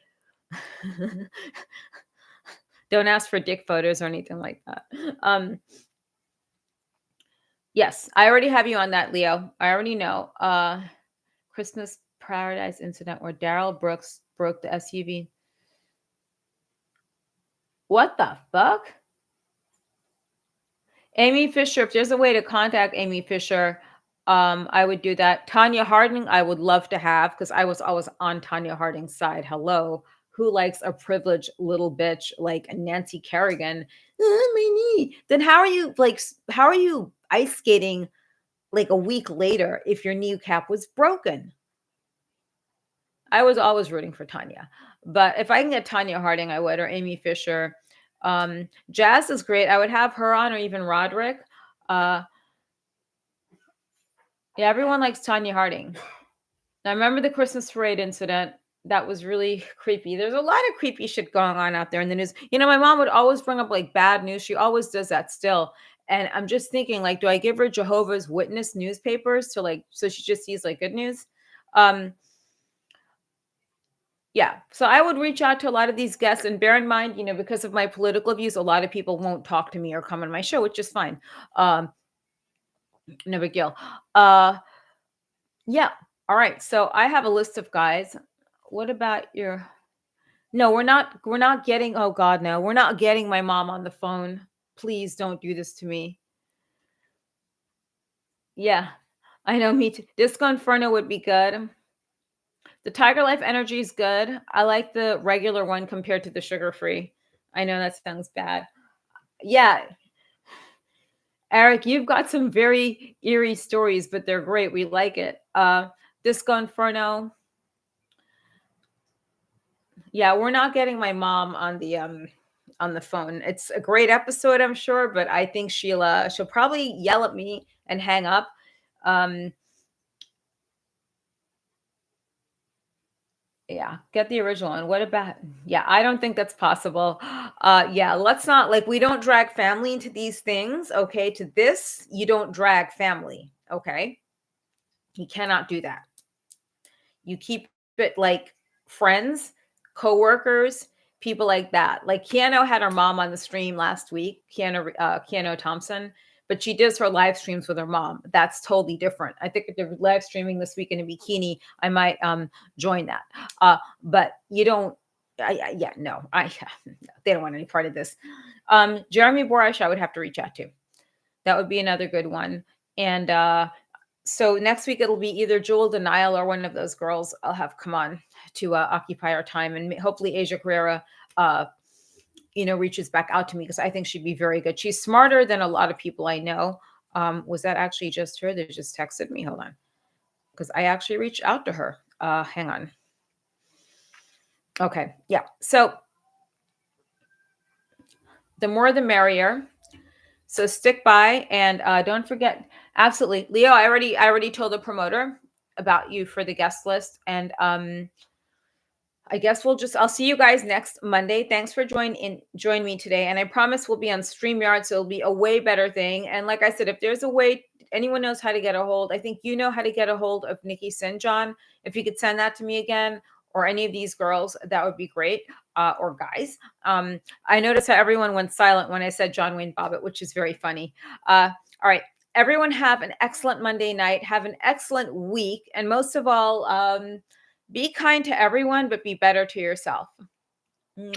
don't ask for dick photos or anything like that. Yes, I already have you on that, Leo. I already know. Christmas Paradise incident where Daryl Brooks broke the SUV. What the fuck? Amy Fisher, if there's a way to contact Amy Fisher, I would do that. Tanya Harding, I would love to have because I was always on Tanya Harding's side. Hello. Who likes a privileged little bitch like Nancy Kerrigan? My knee. Then how are you ice skating like a week later if your kneecap was broken? I was always rooting for Tanya. But if I can get Tanya Harding, I would, or Amy Fisher. Jazz is great. I would have her on, or even Roderick. Uh, yeah, everyone likes Tanya Harding. Now, remember the Christmas parade incident? That was really creepy. There's a lot of creepy shit going on out there in the news. My mom would always bring up like bad news. She always does that still. And I'm just thinking, like, do I give her Jehovah's Witness newspapers to like, so she just sees like good news? Yeah. So I would reach out to a lot of these guests and bear in mind, because of my political views, a lot of people won't talk to me or come on my show, which is fine. No big deal. Yeah. All right. So I have a list of guys. What about your No, we're not getting oh God, no. We're not getting my mom on the phone. Please don't do this to me. Yeah. I know, me too. Disco Inferno would be good. The Tiger Life Energy is good. I like the regular one compared to the sugar free. I know that sounds bad. Yeah, Eric, you've got some very eerie stories, but they're great. We like it. Disco Inferno. Yeah, we're not getting my mom on the phone. It's a great episode, I'm sure, but I think she'll probably yell at me and hang up. Um, Yeah, get the original one. What about Yeah, I don't think that's possible. Yeah, let's not like we don't drag family into these things, okay? To this, you don't drag family, okay? You cannot do that. You keep it like friends, coworkers, people like that. Like Keanu had her mom on the stream last week, Keanu Thompson, but she does her live streams with her mom. That's totally different. I think if they're live streaming this week in a bikini, I might join that. But you don't. Yeah, no, they don't want any part of this. Jeremy Borash, I would have to reach out to. That would be another good one. And so next week it'll be either Jewel Denial or one of those girls I'll have come on to occupy our time, and hopefully Asia Carrera, reaches back out to me because I think she'd be very good. She's smarter than a lot of people I know. Was that actually just her? They just texted me. Hold on, because I actually reached out to her. Hang on. Okay, yeah. So the more the merrier. So stick by and don't forget. Absolutely, Leo. I already told the promoter about you for the guest list, and I guess I'll see you guys next Monday. Thanks for join me today. And I promise we'll be on StreamYard, so it'll be a way better thing. And like I said, if there's a way anyone knows how to get a hold, I think you know how to get a hold of Nikki Sinjon. If you could send that to me again, or any of these girls, that would be great. Or guys. I noticed how everyone went silent when I said John Wayne Bobbitt, which is very funny. All right. Everyone have an excellent Monday night. Have an excellent week. And most of all, be kind to everyone, but be better to yourself. Mwah.